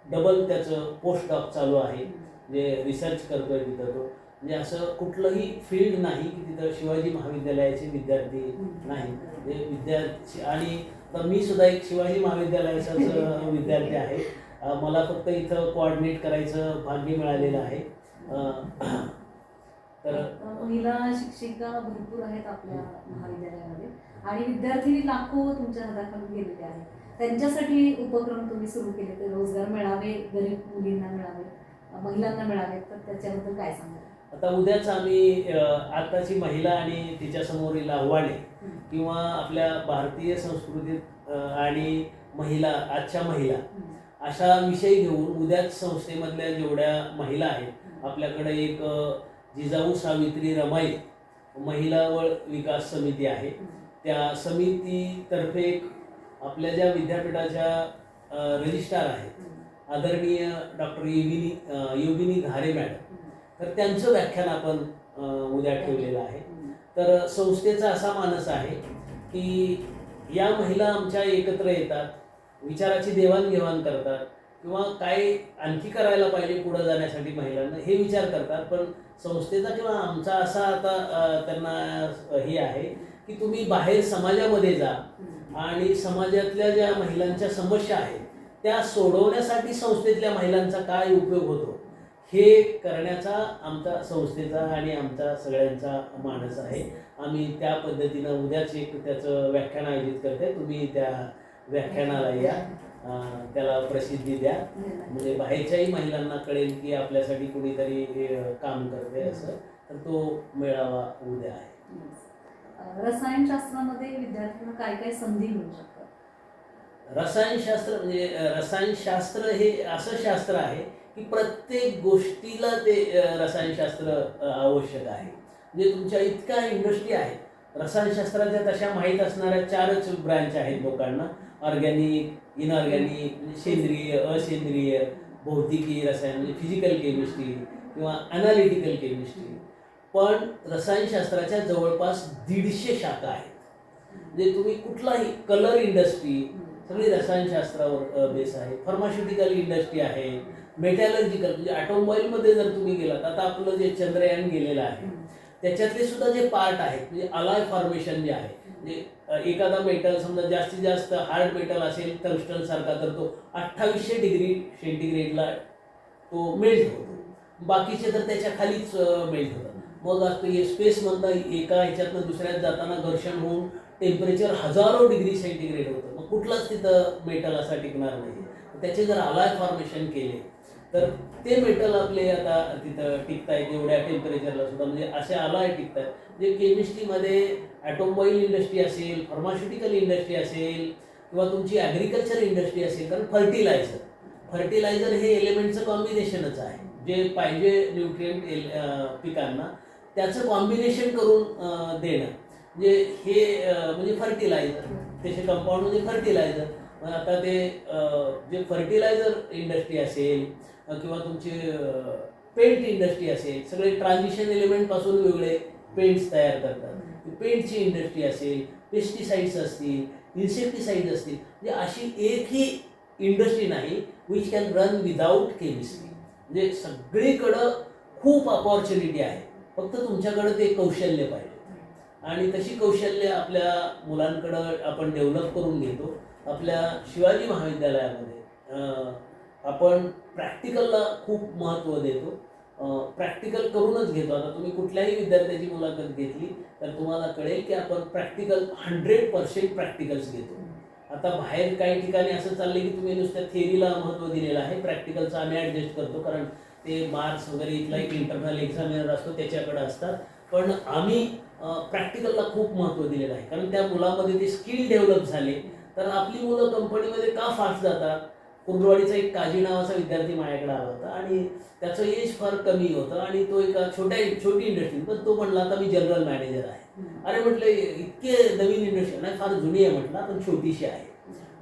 डबल त्याचं पोस्ट डॉक चालू आहे, म्हणजे रिसर्च करतोय तिथं तो. म्हणजे असं कुठलंही फील्ड नाही की तिथं शिवाजी महाविद्यालयाचे विद्यार्थी नाही. म्हणजे विद्यार्थी आणि तर मी सुद्धा एक शिवाजी महाविद्यालयाचाच विद्यार्थी आहे. मला फक्त इथं कोऑर्डिनेट करायचं भाग्य मिळालेलं आहे. तर महिला शिक्षिका भरपूर आहेत आपल्या महाविद्यालयामध्ये आणि विद्यार्थी लाखो तुमच्या हाताखालून गेलेले आहेत. त्यांच्यासाठी उपक्रम तुम्ही सुरू केले, ते रोजगार मिळावे, गरीब मुलींना मिळावे, महिलांना मिळावे, तर त्याच्याबद्दल काय सांगाल? आता उद्याच आम्ही आताची महिला आणि तिच्यासमोरील आव्हाने किंवा आपल्या भारतीय संस्कृतीत आणि महिला, आजच्या महिला अशा विषय घेऊन उद्याच संस्थेमधल्या जेवढ्या महिला आहेत आपल्याकडे एक जिजाऊ सावित्री रमाई महिला व विकास समिती आहे. त्या समितीतर्फे एक आपल्या ज्या विद्यापीठाच्या रजिस्ट्रार आहेत आदरणीय डॉक्टर योगिनी घारे मॅडम, तर त्यांचं व्याख्यान आपण उद्या ठेवलेलं आहे. तर संस्थेचा असा मानस आहे की या महिला आमच्या एकत्र येतात, विचाराची देवाणघेवाण करतात किंवा काय आणखी करायला पाहिजे पुढं जाण्यासाठी महिलांना हे विचार करतात. पण संस्थेचा किंवा आमचा असा आता त्यांना हे आहे की तुम्ही बाहेर समाजामध्ये जा आणि समाजातल्या ज्या महिलांच्या समस्या आहेत त्या सोडवण्यासाठी संस्थेतल्या महिलांचा काय उपयोग होतो हे करण्याचा आमचा संस्थेचा आणि आमचा सगळ्यांचा मानस आहे. आम्ही त्या पद्धतीनं उद्याच एक त्याचं व्याख्यान आयोजित करते. तुम्ही त्या व्याख्यानाला या, त्याला प्रसिद्धी द्या, म्हणजे बाहेरच्याही महिलांना कळेल की आपल्यासाठी कुणीतरी काम करते असं. तर तो मेळावा उद्या आहे. रसायनशास्त्रामध्ये विद्यार्थ्यांना काय काय संधी मिळू शकतात? रसायनशास्त्र म्हणजे रसायनशास्त्र हे असं शास्त्र आहे की प्रत्येक गोष्टीला ते रसायनशास्त्र आवश्यक आहे. म्हणजे तुमच्या इतक्या इंडस्ट्री आहेत रसायनशास्त्राच्या, तशा माहीत असणाऱ्या 4च ब्रँच आहेत लोकांना: ऑर्गॅनिक, इनऑर्गॅनिक, म्हणजे सेंद्रिय, असेंद्रिय, भौतिकी रसायन म्हणजे फिजिकल केमिस्ट्री किंवा अनालिटिकल केमिस्ट्री. पण रसायनशास्त्राच्या जवळपास 150 शाखा आहेत. म्हणजे तुम्ही कुठलाही कलर इंडस्ट्री सगळी रसायनशास्त्रावर बेस आहे. फार्मास्युटिकल इंडस्ट्री आहे, मेटॅलर्जिकल म्हणजे ऑटोमोबाईलमध्ये जर तुम्ही गेलात, आता आपलं जे चंद्रयान गेलेलं आहे त्याच्यातले सुद्धा जे पार्ट आहेत म्हणजे अलाय फॉर्मेशन जे आहे, म्हणजे एखादा मेटल समजा जास्तीत जास्त हार्ड मेटल असेल टंगस्टन सारखा, तर तो 2800 डिग्री सेंटीग्रेडला तो मेल्ट होतो. बाकीचे तर त्याच्या खालीच मेल्ट होतात. मग असतं हे स्पेसमधनं एका ह्याच्यातनं दुसऱ्यात जाताना घर्षण होऊन टेम्परेचर 1000 डिग्री सेंटीग्रेड होतं. मग कुठलाच तिथं मेटल असा टिकणार नाही. त्याचे जर अलाय फॉर्मेशन केले तर ते मेटल आपले आता तिथं टिकत आहेत एवढ्या टेम्परेचरला सुद्धा, म्हणजे असे अलाय टिकत आहेत. म्हणजे केमिस्ट्रीमध्ये ऑटोमोबाईल इंडस्ट्री असेल, फार्मास्युटिकल इंडस्ट्री असेल किंवा तुमची ॲग्रिकल्चर इंडस्ट्री असेल, कारण फर्टिलायझर हे एलिमेंटचं कॉम्बिनेशनच आहे. जे पाहिजे न्यूट्रिएंट पिकांना त्याचं कॉम्बिनेशन करून देणं म्हणजे हे म्हणजे फर्टिलायझर, त्याचे कंपाऊंड म्हणजे फर्टिलायझर. आता ते जे फर्टिलायझर इंडस्ट्री असेल किंवा तुमची पेंट इंडस्ट्री असेल, सगळे ट्रान्झिशन एलिमेंटपासून वेगळे पेंट्स तयार करतात. पेंटची इंडस्ट्री असेल, पेस्टिसाइड्स असतील, इन्सेक्टिसाइड्स असतील, म्हणजे अशी एकही इंडस्ट्री नाही which can run without chemistry. म्हणजे सगळीकडं खूप अपॉर्च्युनिटी आहे, फक्त तुमच्याकडं ते कौशल्य पाहिजे. आणि तशी कौशल्य आपल्या मुलांकडं आपण डेव्हलप करून घेतो. आपल्या शिवाजी महाविद्यालयामध्ये आपण प्रॅक्टिकलला खूप महत्त्व देतो. प्रॅक्टिकल करूनच घेतो. आता तुम्ही कुठल्याही विद्यार्थ्याची मुलाखत घेतली तर तुम्हाला कळेल की आपण प्रॅक्टिकल 100% प्रॅक्टिकल्स घेतो. आता बाहेर काही ठिकाणी असं चाललं की तुम्ही नुसत्या थिअरीला महत्त्व दिलेलं आहे, प्रॅक्टिकलचं आम्ही ॲडजस्ट करतो कारण ते मार्क्स वगैरे इथला एक इंटरनल एक्झामिनर असतो त्याच्याकडे असतात. पण आम्ही प्रॅक्टिकलला खूप महत्त्व दिलेलं आहे, कारण त्या मुलामध्ये ते स्किल डेव्हलप झाले तर आपली मुलं कंपनीमध्ये का फास्ट जातात. कुर्डवाडीचा एक काजी नावाचा विद्यार्थी माझ्याकडे आला होता आणि त्याचं एज फार कमी होतं आणि तो एका छोटी इंडस्ट्री, पण तो म्हणला आता मी जनरल मॅनेजर आहे. अरे म्हटलं इतके नवीन इंडस्ट्री नाही, फार जुनी आहे म्हटलं, पण छोटीशी आहे.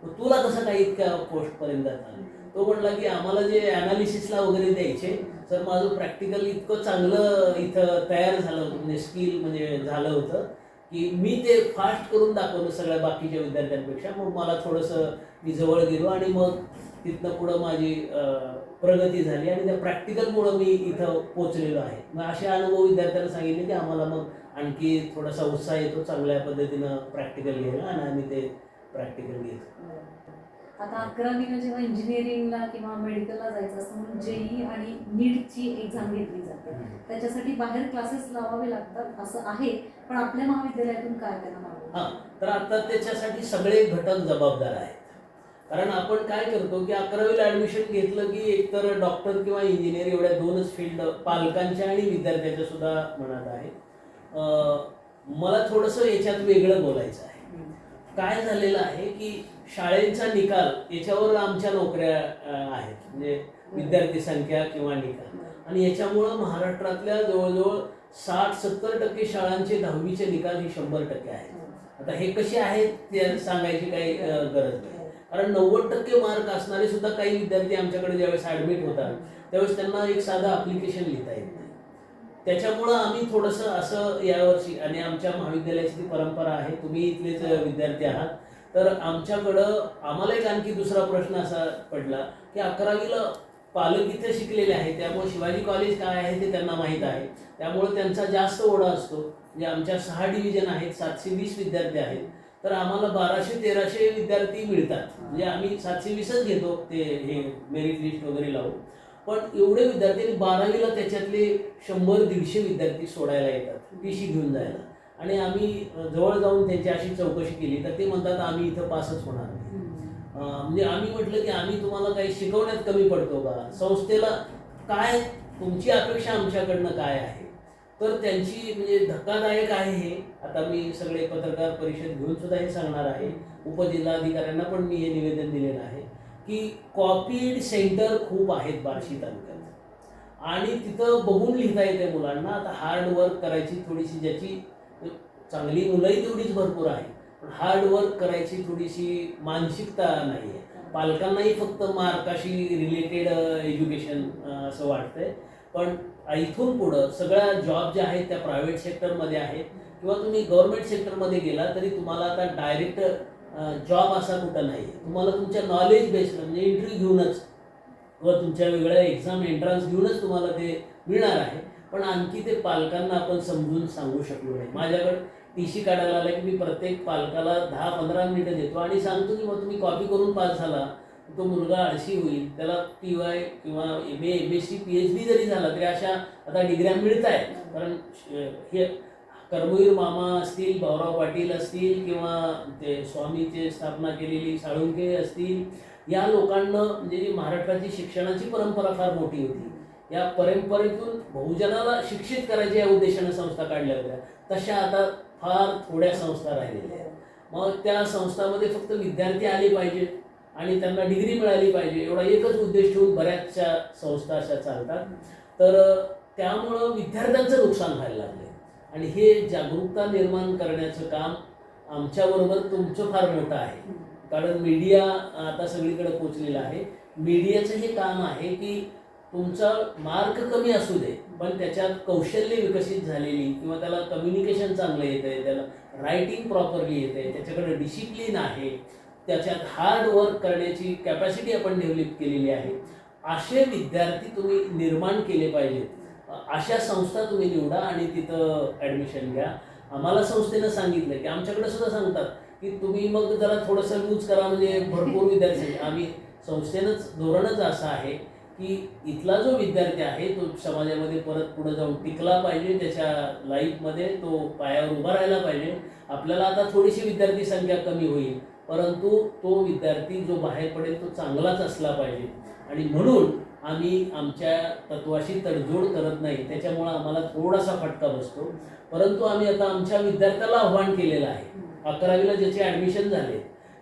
मग तुला कसं काय इतक्या पोस्टपर्यंत झालं. तो म्हटला की आम्हाला जे ॲनालिसिसला वगैरे द्यायचे तर माझं प्रॅक्टिकल इतकं चांगलं इथं तयार झालं होतं, म्हणजे स्किल म्हणजे झालं होतं की मी ते फास्ट करून दाखवलं सगळ्या बाकीच्या विद्यार्थ्यांपेक्षा. मग मला थोडंसं मी जवळ गेलो आणि मग तिथनं पुढं माझी प्रगती झाली आणि त्या प्रॅक्टिकलमुळं मी इथं पोचलेलो आहे. मग असे अनुभव विद्यार्थ्यांना सांगितले की आम्हाला मग आणखी थोडासा उत्साह येतो चांगल्या पद्धतीनं प्रॅक्टिकल घ्यायला आणि आम्ही ते प्रॅक्टिकल घेतो. आता 11वीला जेव्हा इंजिनिअरिंगला किंवा मेडिकलला जायचं असतं म्हणून जेई आणि नीटची एक्झाम घेतली जाते, त्याच्यासाठी बाहेर क्लासेस लावावे लागतात असं आहे, पण आपल्या महाविद्यालयातून काय त्यांना मागवलं? हां, तर आता त्याच्यासाठी सगळे घटक जबाबदार आहेत. कारण आपण काय करतो की 11वीला ॲडमिशन घेतलं की एकतर डॉक्टर किंवा इंजिनियर एवढ्या दोनच फील्ड पालकांच्या आणि विद्यार्थ्याच्या सुद्धा मनात आहे. मला थोडंसं याच्यात वेगळं बोलायचं आहे. काय झालेलं आहे की शाळेचा निकाल याच्यावर आमच्या नोकऱ्या आहेत, म्हणजे विद्यार्थी संख्या किंवा निकाल, आणि याच्यामुळं महाराष्ट्रातल्या जवळजवळ 60-70% शाळांचे 10वीचे निकाल हे 100% आहेत. आता हे कसे आहेत ते सांगायची काही गरज नाही, कारण 90% मार्क असणारे सुद्धा काही विद्यार्थी आमच्याकडे ज्यावेळेस ॲडमिट होतात त्यावेळेस त्यांना एक साधं ॲप्लिकेशन लिहिता येत नाही. त्याच्यामुळं आम्ही थोडंसं असं यावर्षी, आणि आमच्या महाविद्यालयाची ती परंपरा आहे, तुम्ही इथलेच विद्यार्थी आहात, तर आमच्याकडं आम्हाला एक आणखी दुसरा प्रश्न असा पडला की 11वीला पालक इथे शिकलेले आहेत, त्यामुळे शिवाजी कॉलेज काय आहे ते त्यांना माहीत आहे, त्यामुळे त्यांचा जास्त ओढा असतो. म्हणजे आमच्या 6 डिव्हिजन आहेत, 720 विद्यार्थी आहेत, तर आम्हाला 1200-1300 विद्यार्थी मिळतात. म्हणजे आम्ही 720च घेतो ते हे मेरिट लिस्ट वगैरे लावून, पण एवढे विद्यार्थी 12वीला त्याच्यातले 100-150 विद्यार्थी सोडायला येतात टीसी घेऊन जायला, आणि आम्ही जवळ जाऊन त्यांची अशी चौकशी केली तर ते म्हणतात आम्ही इथं पासच होणार नाही. म्हणजे आम्ही म्हटलं की आम्ही तुम्हाला काही शिकवण्यात कमी पडतो का, संस्थेला काय तुमची अपेक्षा आमच्याकडनं काय आहे, तर त्यांची म्हणजे धक्कादायक आहे हे. आता मी सगळे पत्रकार परिषद घेऊन सुद्धा हे सांगणार आहे, उपजिल्हाधिकाऱ्यांना पण मी हे निवेदन दिलेलं आहे की कॉपीड सेंटर खूप आहेत बार्शी तालुक्यात, आणि तिथं बघून लिहिता येते मुलांना. आता हार्ड वर्क करायची थोडीशी, ज्याची चांगली मुलंही तेवढीच भरपूर आहे, पण हार्ड वर्क करायची थोडीशी मानसिकता नाही आहे. पालकांनाही फक्त मार्काशी रिलेटेड एज्युकेशन असं वाटतंय, पण इथून पुढं सगळ्या जॉब ज्या आहेत त्या प्रायव्हेट सेक्टरमध्ये आहेत, किंवा तुम्ही गव्हर्नमेंट सेक्टरमध्ये गेला तरी तुम्हाला आता डायरेक्ट जॉब असा कुठं नाही आहे. तुम्हाला तुमच्या नॉलेज बेस्ड म्हणजे इंटरव्ह्यू घेऊनच किंवा तुमच्या वेगळ्या एक्झाम एंट्रन्स घेऊनच तुम्हाला ते मिळणार आहे. पण आणखी ते पालकांना आपण समजून सांगू शकलो नाही. माझ्याकडे टीसी काढायला आला की मी प्रत्येक पालकाला 10-15 मिनिटं देतो आणि सांगतो की मग तुम्ही कॉपी करून पास झाला, तो मुलगा आळशी होईल, त्याला TY किंवा MA MSc PhD जरी झाला तरी अशा आता डिग्र्या मिळत आहेत. कारण हे कर्मवीर मामा असतील, भाऊराव पाटील असतील, किंवा ते स्वामीचे स्थापना केलेली साळुंखे असतील, या लोकांना म्हणजे जी महाराष्ट्राची शिक्षणाची परंपरा फार मोठी होती, या परंपरेतून बहुजनाला शिक्षित करायच्या या उद्देशानं संस्था काढल्या होत्या, तशा आता फार थोड्या संस्था राहिलेल्या आहेत. मग त्या संस्थांमध्ये फक्त विद्यार्थी आले पाहिजेत आणि त्यांना डिग्री मिळाली पाहिजे, एवढा एकच उद्देश ठेवून बऱ्याचशा संस्था अशा चालतात. तर त्यामुळं विद्यार्थ्यांचं नुकसान व्हायला लागले, आणि हे जागरूकता निर्माण करण्याचं काम आमच्याबरोबर तुमचं फार मोठं आहे. कारण मीडिया आता सगळीकडे पोचलेलं आहे. मीडियाचं हे काम आहे की तुमचा मार्क कमी असू दे, पण त्याच्यात कौशल्य विकसित झालेली, किंवा त्याला कम्युनिकेशन चांगलं येतं आहे, त्याला रायटिंग प्रॉपरली येतं आहे, त्याच्याकडे डिसिप्लिन आहे, त्याच्यात हार्ड वर्क करण्याची कॅपॅसिटी आपण डेव्हलप केलेली आहे, असे विद्यार्थी तुम्ही निर्माण केले पाहिजेत. अशा संस्था तुम्ही निवडा आणि तिथं ॲडमिशन घ्या. आम्हाला संस्थेनं सांगितलं की आमच्याकडे सुद्धा सांगतात की तुम्ही मग जरा थोडंसं लूज करा, म्हणजे भरपूर विद्यार्थी. आम्ही संस्थेनंच धोरणच असं आहे की इथला जो विद्यार्थी आहे तो समाजामध्ये परत पुढे जाऊन टिकला पाहिजे, त्याच्या लाईफमध्ये तो पायावर उभा राहायला पाहिजे. आपल्याला आता थोडीशी विद्यार्थी संख्या कमी होईल, परंतु तो विद्यार्थी जो बाहेर पडेल तो चांगलाच असला पाहिजे, आणि म्हणून आम्ही आमच्या तत्वाशी तडजोड करत नाही. त्याच्यामुळं आम्हाला थोडासा फटका बसतो, परंतु आम्ही आता आमच्या विद्यार्थ्याला आव्हान केलेलं आहे, 11वीला ज्याचे ॲडमिशन झाले,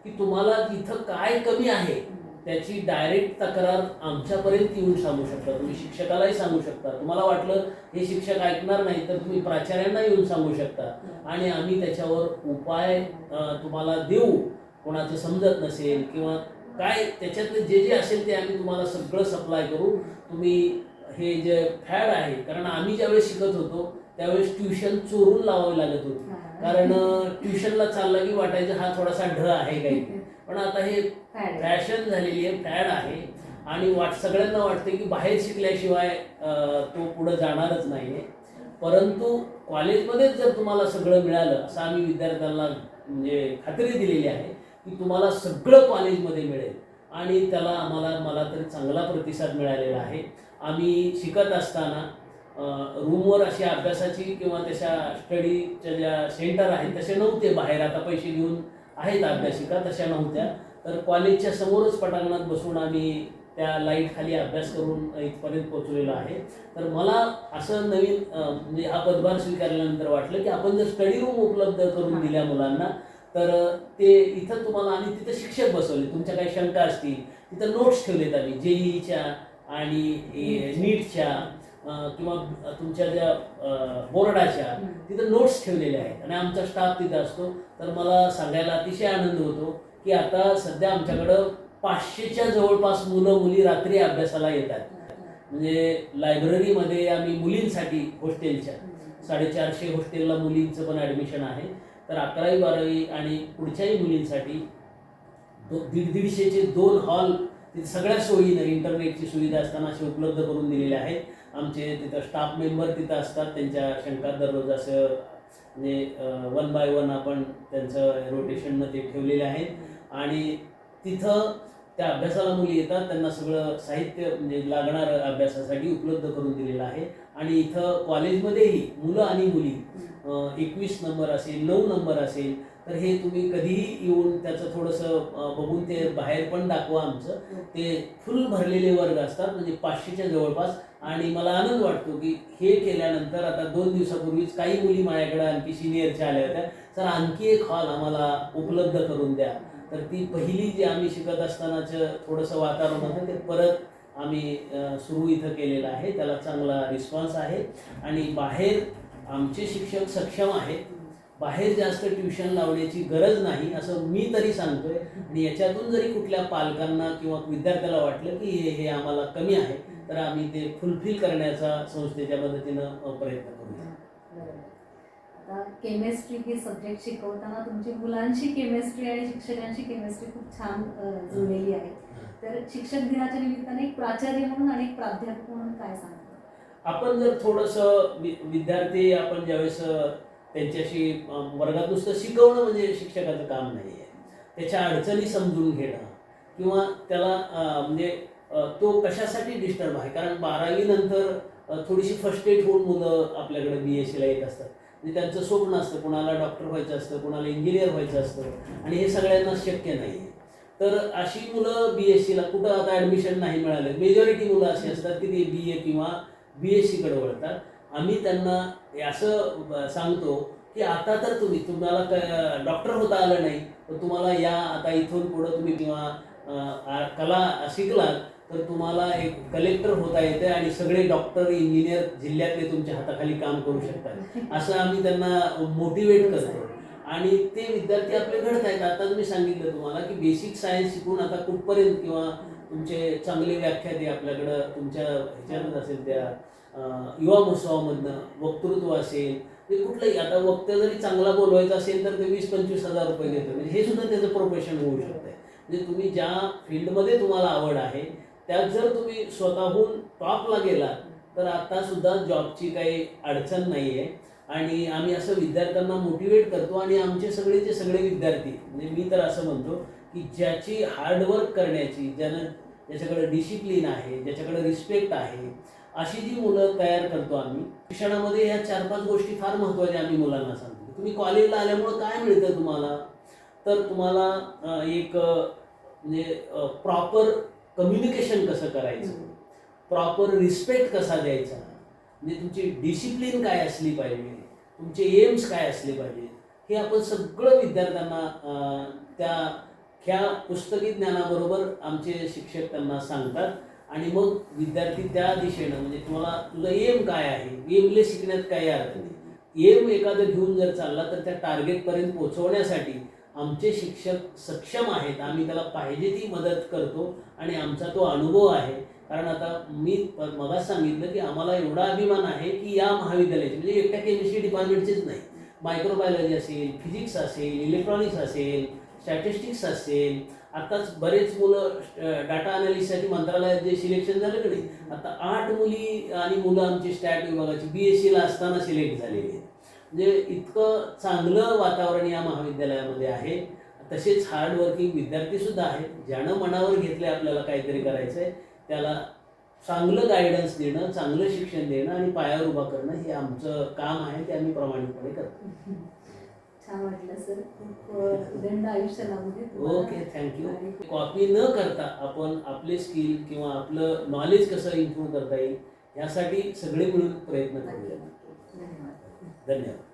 की तुम्हाला तिथं काय कमी आहे त्याची डायरेक्ट तक्रार आमच्यापर्यंत येऊन सांगू शकता. तुम्ही शिक्षकालाही सांगू शकता. तुम्हाला वाटलं हे शिक्षक ऐकणार नाही तर तुम्ही प्राचार्यांना येऊन सांगू शकता, आणि आम्ही त्याच्यावर उपाय तुम्हाला देऊ. कोणाचं समजत नसेल किंवा काय त्याच्यातलं जे जे असेल ते आम्ही तुम्हाला सगळं सप्लाय करू. तुम्ही हे जे फॅड आहे, कारण आम्ही ज्यावेळेस शिकत होतो त्यावेळेस ट्युशन चोरून लावावी लागत होती, कारण ट्युशनला चालला की वाटायचं हा थोडासा ढ आहे काही, पण आता हे फॅशन झालेली आहे, फॅड आहे, आणि सगळ्यांना वाटते की बाहेर शिकल्याशिवाय तो पुढं जाणारच नाही आहे. परंतु कॉलेजमध्येच जर तुम्हाला सगळं मिळालं असं आम्ही विद्यार्थ्यांना म्हणजे खात्री दिलेली आहे, की तुम्हाला सगळं कॉलेजमध्ये मिळेल आणि मला तरी चांगला प्रतिसाद मिळालेला आहे. आम्ही शिकत असताना रूमवर अशी अभ्यासाची किंवा तशा स्टडीच्या ज्या सेंटर आहेत तसे नव्हते बाहेर, आता पैसे घेऊन आहेत अभ्यासिका तशा नव्हत्या. तर कॉलेजच्या समोरच पटांगणात बसून आम्ही त्या लाईटखाली अभ्यास करून इथपर्यंत पोहोचलेलो आहे. तर मला असं नवीन म्हणजे हा पदभार स्वीकारल्यानंतर वाटलं की आपण जर स्टडी रूम उपलब्ध करून दिल्या मुलांना तर ते इथं तुम्हाला आणि तिथं शिक्षक बसवले, तुमच्या काही शंका असतील तिथं नोट्स ठेवलेत आम्ही JEEच्या आणि नीटच्या किंवा तुमच्या ज्या बोर्डाच्या तिथं नोट्स ठेवलेल्या आहेत आणि आमचा स्टाफ तिथं असतो. तर मला सांगायला अतिशय आनंद होतो की आता सध्या आमच्याकडं 500च्या जवळपास मुलं मुली रात्री अभ्यासाला येतात. म्हणजे लायब्ररीमध्ये आम्ही मुलींसाठी हॉस्टेलच्या 450 हॉस्टेलला मुलींचं पण ॲडमिशन आहे. तर 11वी 12वी आणि पुढच्याही मुलींसाठी 150चे 2 हॉल तिथे सगळ्या सोयीनं इंटरनेटची सुविधा असताना असे उपलब्ध करून दिलेले आहेत. आमचे तिथं स्टाफ मेंबर तिथं असतात, त्यांच्या शंका दररोज असं म्हणजे 1 बाय 1 आपण त्यांचं रोटेशननं ते ठेवलेले आहेत आणि तिथं त्या अभ्यासाला मुली येतात, त्यांना सगळं साहित्य म्हणजे लागणारं अभ्यासासाठी उपलब्ध करून दिलेलं आहे. आणि इथं कॉलेजमध्येही मुलं आणि मुली 21 नंबर असेल 9 नंबर असेल तर हे तुम्ही कधीही येऊन त्याचं थोडंसं बघून ते बाहेर पण दाखवा. आमचं ते फुल भरलेले वर्ग असतात म्हणजे 500च्या जवळपास. आणि मला आनंद वाटतो की हे केल्यानंतर आता 2 दिवसापूर्वीच काही मुली माझ्याकडे आणखी सिनियरच्या आल्या होत्या, तर आणखी एक हॉल आम्हाला उपलब्ध करून द्या. तर ती पहिली जी आम्ही शिकत असतानाचं थोडंसं वातावरण होतं ते परत आम्ही सुरू इथं केलेलं आहे. त्याला चांगला रिस्पॉन्स आहे आणि बाहेर आमचे शिक्षक सक्षम आहेत. बाहेर जास्त ट्युशन लावण्याची गरज नाही असं मी तरी सांगतोय. आणि याच्यातून जरी कुठल्या पालकांना किंवा विद्यार्थ्याला वाटलं की हे आम्हाला कमी आहे तर आम्ही ते फुलफिल करण्याचा संस्थेच्या मदतीनं प्रयत्न करूया. आता केमिस्ट्री हे सब्जेक्ट शिकवताना तुमची मुलांची केमिस्ट्री आणि शिक्षकांची केमिस्ट्री खूप छान जुळलेली आहे. तर शिक्षक दिनाच्या निमित्ताने एक प्राचार्य म्हणून आणि एक प्राध्यापक म्हणून काय सांगतो? आपण जर थोडंसं विद्यार्थी आपण ज्यावेळेस त्यांच्याशी वर्गात नुसतं शिकवणं म्हणजे शिक्षकाचं काम नाही आहे. त्याच्या अडचणी समजून घेणं किंवा त्याला म्हणजे तो कशासाठी डिस्टर्ब आहे. कारण 12वी नंतर थोडीशी फर्स्ट एड होऊन मुलं आपल्याकडे BScला येत असतात. म्हणजे त्यांचं स्वप्न असतं, कुणाला डॉक्टर व्हायचं असतं, कुणाला इंजिनियर व्हायचं असतं आणि हे सगळ्यांना शक्य नाही आहे. तर अशी मुलं BScला कुठं आता ॲडमिशन नाही मिळालं. मेजॉरिटी मुलं अशी असतात की ते BA किंवा BScकडे वळतात. आम्ही त्यांना असं सांगतो की आता तर तुम्हाला डॉक्टर होता आलं नाही तर तुम्हाला या आता इथून पुढं तुम्ही किंवा कला शिकलात तर तुम्हाला एक कलेक्टर होता येते आणि सगळे डॉक्टर इंजिनियर जिल्ह्यातले तुमच्या हाताखाली काम करू शकतात असं आम्ही त्यांना मोटिवेट करतो. आणि ते विद्यार्थी आपले घडत आहेत. आता मी सांगितलं तुम्हाला की बेसिक सायन्स शिकून आता कुठपर्यंत किंवा तुमचे चांगले व्याख्याते आपल्याकडं तुमच्या ह्याच्यातच असेल त्या युवा महोत्सवामधनं वक्तृत्व असेल ते कुठलंही. आता वक्ता जरी चांगला बोलवायचा असेल तर ते 20-25 हजार रुपये घेतो. म्हणजे हे सुद्धा त्याचं प्रोफेशन होऊ शकतं. म्हणजे तुम्ही ज्या फील्डमध्ये तुम्हाला आवड आहे त्यात जर तुम्ही स्वतःहून टॉपला गेला तर आतासुद्धा जॉबची काही अडचण नाही आहे. आणि आम्ही असं विद्यार्थ्यांना मोटिवेट करतो आणि आमचे सगळेचे सगळे विद्यार्थी म्हणजे मी तर असं म्हणतो की ज्याची हार्डवर्क करण्याची ज्याच्याकडे डिसिप्लिन आहे, ज्याच्याकडे रिस्पेक्ट आहे अशी जी मुलं तयार करतो आम्ही. शिक्षणामध्ये ह्या 4-5 गोष्टी फार महत्त्वाच्या आम्ही मुलांना सांगतो. तुम्ही कॉलेजला आल्यामुळं काय मिळतं तुम्हाला तर तुम्हाला एक म्हणजे प्रॉपर कम्युनिकेशन कसं करायचं, प्रॉपर रिस्पेक्ट कसा द्यायचा, म्हणजे तुमची डिसिप्लिन काय असली पाहिजे, तुमचे एम्स काय असले पाहिजे हे आपण सगळं विद्यार्थ्यांना ह्या पुस्तकी ज्ञानाबरोबर आमचे शिक्षक त्यांना सांगतात. आणि मग विद्यार्थी त्या दिशेनं म्हणजे तुम्हाला तुझं एम काय आहे, एमले शिकण्यात काही अर्थ नाही. एम एखादं घेऊन जर चालला तर त्या टार्गेटपर्यंत पोहोचवण्यासाठी आमचे शिक्षक सक्षम आहेत. आम्ही त्याला पाहिजे ती मदत करतो आणि आमचा तो अनुभव आहे. कारण आता मी मगाच सांगितलं की आम्हाला एवढा अभिमान आहे की या महाविद्यालयाचे म्हणजे एकट्या केमिस्ट्री डिपार्टमेंटचेच नाही, मायक्रोबायोलॉजी असेल, फिजिक्स असेल, इलेक्ट्रॉनिक्स असेल, स्टॅटिस्टिक्स असेल. आताच बरेच मुलं डाटा अनालिसिससाठी मंत्रालयात जे सिलेक्शन झालं की नाही, आता 8 मुली आणि मुलं आमची स्टॅट विभागाची BScला असताना सिलेक्ट झालेली आहेत. म्हणजे इतकं चांगलं वातावरण या महाविद्यालयामध्ये आहे. तसेच हार्डवर्किंग विद्यार्थीसुद्धा आहेत. ज्यानं मनावर घेतले आपल्याला काहीतरी करायचं आहे त्याला चांगलं गायडन्स देणं, चांगलं शिक्षण देणं आणि पायावर उभा करणं हे आमचं काम आहे, ते आम्ही प्रामाणिकपणे करतो. छान वाटलं सर. खूप उदंड आयुष्य लावू दे. Okay, thank you. कॉपी न करता आपण आपले स्किल किंवा आपलं नॉलेज कसं इम्प्रूव्ह करता येईल यासाठी सगळे मिळून प्रयत्न करूया. धन्यवाद. धन्यवाद.